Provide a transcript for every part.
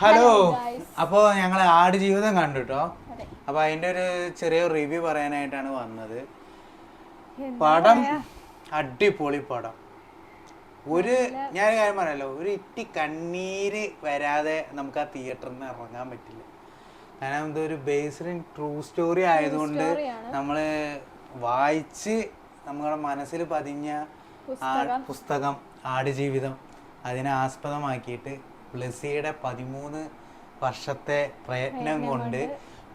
Hello. അപ്പോൾ ഞങ്ങൾ ആടുജീവിതം കണ്ടു കേട്ടോ. അപ്പോൾ അതിൻ്റെ ഒരു ചെറിയ റിവ്യൂ പറയാനായിട്ടാണ് വന്നത്. പടം അടിപൊളി പടം. ഞാൻ കാര്യം പറയാലോ, ഒരു ഇറ്റി കണ്ണീര് വരാതെ നമുക്ക് ആ തിയേറ്ററിൽ നിന്ന് ഇറങ്ങാൻ പറ്റില്ല. കാരണം ഇതൊരു ബേസ്ഡ് ഇൻ ട്രൂ സ്റ്റോറി ആയതുകൊണ്ട് നമ്മൾ വായിച്ച് നമ്മുടെ മനസ്സിൽ പതിഞ്ഞ പുസ്തകം ആടുജീവിതം അതിനെ ആസ്പദമാക്കിയിട്ട് ബ്ലസ്സിയുടെ 13 വർഷത്തെ പ്രയത്നം കൊണ്ട്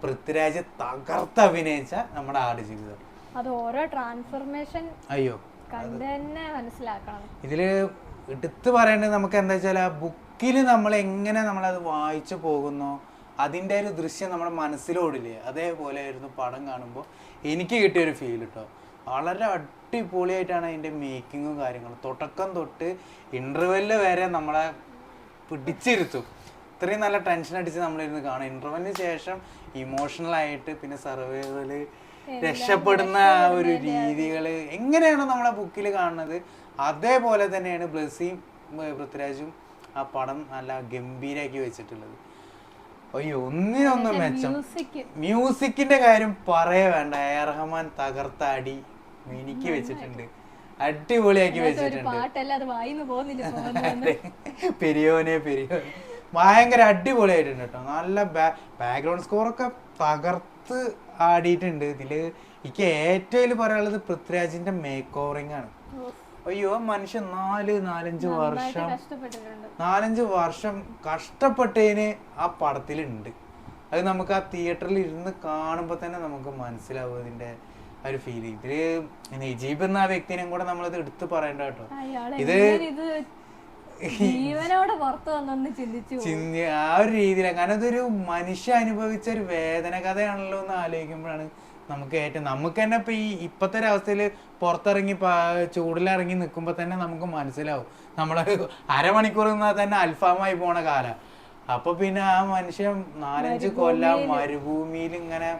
പൃഥ്വിരാജ് തകർത്ത് അഭിനയിച്ച നമ്മുടെ ആടുജീവിതം. അത് ഓരോ ട്രാൻസ്ഫർമേഷൻ അയ്യോ കണ്ട് തന്നെ മനസ്സിലാക്കണം. ഇതില് എടുത്തു പറയേണ്ടത് നമുക്ക് എന്താ വെച്ചാൽ ആ ബുക്കിൽ നമ്മൾ എങ്ങനെ നമ്മളത് വായിച്ചു പോകുന്നോ അതിൻ്റെ ഒരു ദൃശ്യം നമ്മുടെ മനസ്സിലോടില്ലേ, അതേപോലെ ആയിരുന്നു പടം കാണുമ്പോൾ എനിക്ക് കിട്ടിയൊരു ഫീൽ കേട്ടോ. വളരെ അടിപൊളിയായിട്ടാണ് അതിൻ്റെ മേക്കിങ്ങും കാര്യങ്ങളും. തുടക്കം തൊട്ട് ഇൻ്റർവെല്ല് വരെ നമ്മളെ പിടിച്ചിരുത്തും. ഇത്രയും നല്ല ടെൻഷൻ അടിച്ച് നമ്മളിരുന്ന് കാണും. ഇൻ്റർവെല്ലിന് ശേഷം ഇമോഷണലായിട്ട് പിന്നെ സർവൈവല് രക്ഷപ്പെടുന്ന ഒരു രീതികൾ എങ്ങനെയാണോ നമ്മളെ ബുക്കിൽ കാണുന്നത് അതേപോലെ തന്നെയാണ് ബ്ലസ്സിയും പൃഥ്വിരാജും ആ പടം നല്ല ഗംഭീരാക്കി വെച്ചിട്ടുള്ളത്. അയ്യോ ഒന്നിനൊന്നും മെച്ചം. മ്യൂസിക്കിന്റെ കാര്യം പറയേ വേണ്ട. എ ആർ റഹ്മാൻ തകർത്ത അടി മിനിക്ക് വെച്ചിട്ടുണ്ട്, അടിപൊളിയാക്കി വെച്ചിട്ടുണ്ട്. പെരിയോനെ ഭയങ്കര അടിപൊളിയായിട്ടുണ്ട് കേട്ടോ. നല്ല ബാക്ക്ഗ്രൗണ്ട് സ്കോറൊക്കെ തകർത്ത് ആടിയിട്ടുണ്ട്. ഇതില് എനിക്ക് ഏറ്റവും പറയാനുള്ളത് പൃഥ്വിരാജിന്റെ മേക്ക് ഓവറിംഗ് ആണ്. അയ്യോ മനുഷ്യൻ 4-5 വർഷം കഷ്ടപ്പെട്ടതിന് ആ പടത്തിലുണ്ട്. അത് നമുക്ക് ആ തിയേറ്ററിൽ ഇരുന്ന് കാണുമ്പോൾ തന്നെ നമുക്ക് മനസ്സിലാവും അതിന്റെ ഒരു ഫീലിംഗ്. ഇതില് നജീബ് എന്ന ആ വ്യക്തിനെയും കൂടെ നമ്മളത് എടുത്ത് പറയണ്ട കേട്ടോ. ഇത് ആ ഒരു രീതിയിലാണ്. കാരണം ഇതൊരു മനുഷ്യ അനുഭവിച്ച ഒരു വേദന കഥയാണല്ലോ എന്ന് ആലോചിക്കുമ്പോഴാണ് നമുക്ക് തന്നെ ഇപ്പൊ ഇപ്പത്തെ ഒരു അവസ്ഥയിൽ പുറത്തിറങ്ങി ചൂടിലിറങ്ങി നിൽക്കുമ്പോ തന്നെ നമുക്ക് മനസ്സിലാവും നമ്മള് അരമണിക്കൂർ നിന്നാൽ തന്നെ അൽഫാമായി പോണ കാലം. അപ്പൊ പിന്നെ ആ മനുഷ്യൻ 4-5 കൊല്ലം മരുഭൂമിയിൽ ഇങ്ങനെ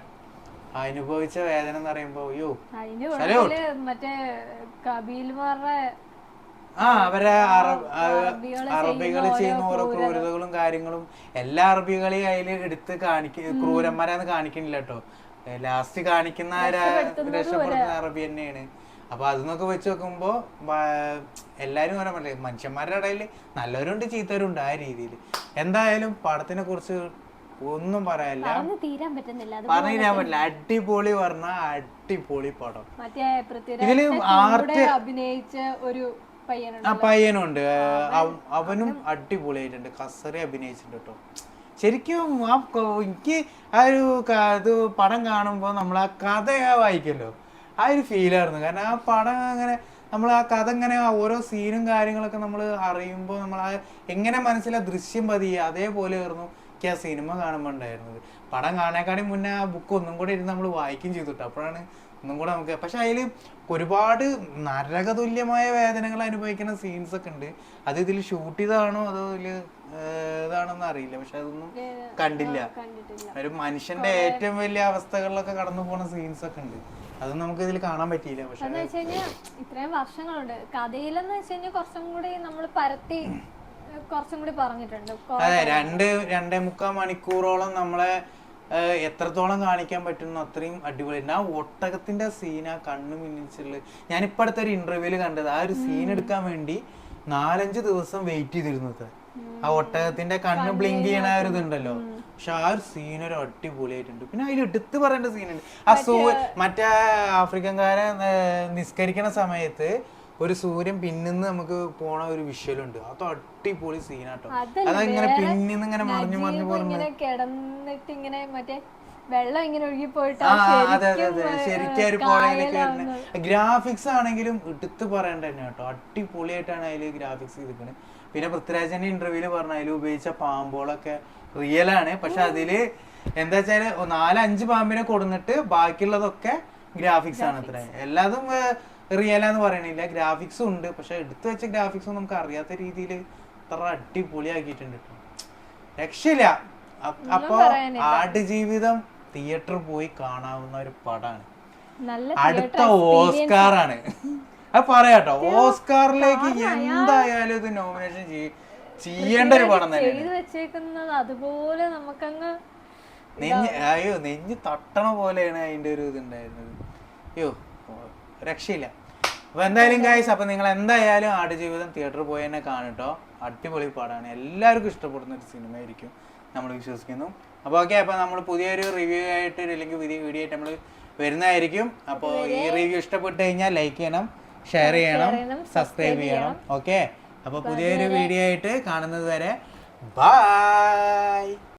അനുഭവിച്ച വേദന എന്ന് പറയുമ്പോ അയ്യോ മറ്റേ അവരെ അറബികൾ ചെയ്യുന്ന ഓരോ ക്രൂരതകളും കാര്യങ്ങളും എല്ലാ അറബികളെയും അതിൽ എടുത്ത് ക്രൂരന്മാരാന്ന് കാണിക്കണില്ല കേട്ടോ. ലാസ്റ്റ് കാണിക്കുന്ന രക്ഷപ്പെടുന്ന അറബി തന്നെയാണ്. അപ്പൊ അതെന്നൊക്കെ വെച്ച് നോക്കുമ്പോ എല്ലാരും പറയാൻ പറ്റില്ല, മനുഷ്യന്മാരുടെ ഇടയിൽ നല്ലവരുണ്ട് ചീത്തവരുണ്ട് ആ രീതിയിൽ. എന്തായാലും പടത്തിനെ കുറിച്ച് ഒന്നും പറയാനില്ല, പറഞ്ഞു തീരാൻ പറ്റില്ല. അടിപൊളി പറഞ്ഞ അടിപൊളി പടം. ഇതില് ആർട്ട് അഭിനയിച്ച ഒരു പയ്യനുണ്ട്, അവനും അടിപൊളിയായിട്ടുണ്ട്. കസറി അഭിനയിച്ചിട്ടുണ്ട് കേട്ടോ. ശരിക്കും എനിക്ക് ആ ഒരു ഇത് പടം കാണുമ്പോൾ നമ്മൾ ആ കഥ വായിക്കല്ലോ ആ ഒരു ഫീലായിരുന്നു. കാരണം ആ പടം അങ്ങനെ നമ്മൾ ആ കഥ ഇങ്ങനെ ഓരോ സീനും കാര്യങ്ങളൊക്കെ നമ്മൾ അറിയുമ്പോൾ നമ്മൾ ആ എങ്ങനെ മനസ്സിലാ ദൃശ്യം പതിയുക അതേപോലെ ആയിരുന്നു എനിക്ക് ആ സിനിമ കാണുമ്പോൾ ഉണ്ടായിരുന്നത്. പടം കാണാനേക്കാളും മുന്നേ ആ ബുക്ക് ഒന്നും കൂടെ ഇരുന്ന് നമ്മൾ വായിക്കുകയും ചെയ്തിട്ട് അപ്പോഴാണ് ഒന്നും കൂടെ നമുക്ക്. പക്ഷെ അതിൽ ഒരുപാട് നരകതുല്യമായ വേദനകൾ അനുഭവിക്കുന്ന സീൻസ് ഒക്കെ ഉണ്ട്. അത് ഇതിൽ ഷൂട്ട് ചെയ്താണോ അതോ ഇതില് ഇതാണോന്ന് അറിയില്ല. പക്ഷെ അതൊന്നും കണ്ടില്ല. ഒരു മനുഷ്യന്റെ ഏറ്റവും വലിയ അവസ്ഥകളിലൊക്കെ കടന്നു പോണ സീൻസ് ഒക്കെ ഉണ്ട്. അതൊന്നും നമുക്ക് ഇതിൽ കാണാൻ പറ്റിയില്ല. പക്ഷെ ഇത്രയും വർഷങ്ങളുണ്ട് കഥയിലെന്ന് വെച്ച് കഴിഞ്ഞാൽ കുറച്ചും കൂടി നമ്മൾ പരത്തി കുറച്ചും കൂടി പറഞ്ഞിട്ടുണ്ട്. അതെ 2-2.25 മണിക്കൂറോളം നമ്മളെ എത്രത്തോളം കാണിക്കാൻ പറ്റുന്നു അത്രയും അടിപൊളി. ആ ഒട്ടകത്തിന്റെ സീൻ ആ കണ്ണു മിന്നിച്ചുള്ള ഞാനിപ്പോ അടുത്തൊരു ഇന്റർവ്യൂല് കണ്ടത്. ആ ഒരു സീൻ എടുക്കാൻ വേണ്ടി 4-5 ദിവസം വെയിറ്റ് ചെയ്തിരുന്നത്. ആ ഒട്ടകത്തിന്റെ കണ്ണ് ബ്ലിങ്ക് ചെയ്യണ ഒരു ഇതുണ്ടല്ലോ. പക്ഷെ ആ ഒരു സീൻ ഒരു അടിപൊളിയായിട്ടുണ്ട്. പിന്നെ അതിൽ എടുത്ത് പറയേണ്ട സീനുണ്ട്. ആ മറ്റേ ആഫ്രിക്കൻകാരെ നിസ്കരിക്കണ സമയത്ത് ഒരു സൂര്യൻ പിന്നിന്ന് നമുക്ക് പോണ ഒരു വിഷ്വലുണ്ട്. അത് അടിപൊളി സീനാട്ടോ. അതങ്ങനെ പിന്നിന്ന് ഇങ്ങനെ മറിഞ്ഞു കിടന്നിട്ട് ഇങ്ങനെ മറ്റേ വെള്ളം ഇങ്ങനെ ഒഴുകി പോയിട്ട് അതെ ശരിക്കും പുഴയിലേക്ക് വരുന്നത്. ഗ്രാഫിക്സ് ആണെങ്കിലും എടുത്ത് പറയേണ്ട തന്നെ കേട്ടോ. അടിപൊളിയായിട്ടാണ് അതില് ഗ്രാഫിക്സ് ചെയ്തിരിക്കുന്നത്. പിന്നെ പൃഥ്വിരാജന്റെ ഇന്റർവ്യൂല് പറഞ്ഞ അതിൽ ഉപയോഗിച്ച പാമ്പോളൊക്കെ റിയൽ ആണ്. പക്ഷെ അതില് എന്താ വെച്ചാല് 4-5 പാമ്പിനെ കൊടുന്നിട്ട് ബാക്കിയുള്ളതൊക്കെ ഗ്രാഫിക്സ് ആണ്. അത്ര എല്ലാതും റിയലാന്ന് പറയണില്ല, ഗ്രാഫിക്സും ഉണ്ട്. പക്ഷെ എടുത്തു വെച്ച ഗ്രാഫിക്സും നമുക്ക് അറിയാത്ത രീതിയിൽ അത്ര അടിപൊളിയാക്കിയിട്ടുണ്ട് കേട്ടോ. രക്ഷയില്ല. അപ്പൊ ആടുജീവിതം തിയേറ്ററിൽ പോയി കാണാവുന്ന ഒരു പടാണ്. അടുത്ത ഓസ്കാറാണ്. അത് പറയാട്ടോ, ഓസ്കാറിലേക്ക് എന്തായാലും ഇത് നോമിനേഷൻ ചെയ്യേണ്ട ഒരു പടം തന്നെ ചെയ്ത് വെച്ചേക്കുന്നത് അതുപോലെ നമുക്കങ്ങ് അയ്യോ നെഞ്ഞ് തട്ടണ പോലെയാണ് അതിന്റെ ഒരു ഇതുണ്ടായിരുന്നത്. അയ്യോ രക്ഷയില്ല. അപ്പൊ എന്തായാലും ഗൈസ്, അപ്പൊ നിങ്ങൾ എന്തായാലും ആടുജീവിതം തിയേറ്ററിൽ പോയി തന്നെ കാണട്ടോ. അടിപൊളി പടമാണ്, എല്ലാവർക്കും ഇഷ്ടപ്പെടുന്ന ഒരു സിനിമ ആയിരിക്കും നമ്മൾ വിശ്വസിക്കുന്നു. അപ്പോൾ ഓക്കെ, അപ്പോൾ നമ്മൾ പുതിയൊരു റിവ്യൂ ആയിട്ട് അല്ലെങ്കിൽ പുതിയ വീഡിയോ ആയിട്ട് നമ്മൾ വരുന്നതായിരിക്കും. അപ്പോൾ ഈ റിവ്യൂ ഇഷ്ടപ്പെട്ട് കഴിഞ്ഞാൽ ലൈക്ക് ചെയ്യണം, ഷെയർ ചെയ്യണം, സബ്സ്ക്രൈബ് ചെയ്യണം. ഓക്കെ, അപ്പോൾ പുതിയൊരു വീഡിയോ ആയിട്ട് കാണുന്നത് വരെ ബൈ.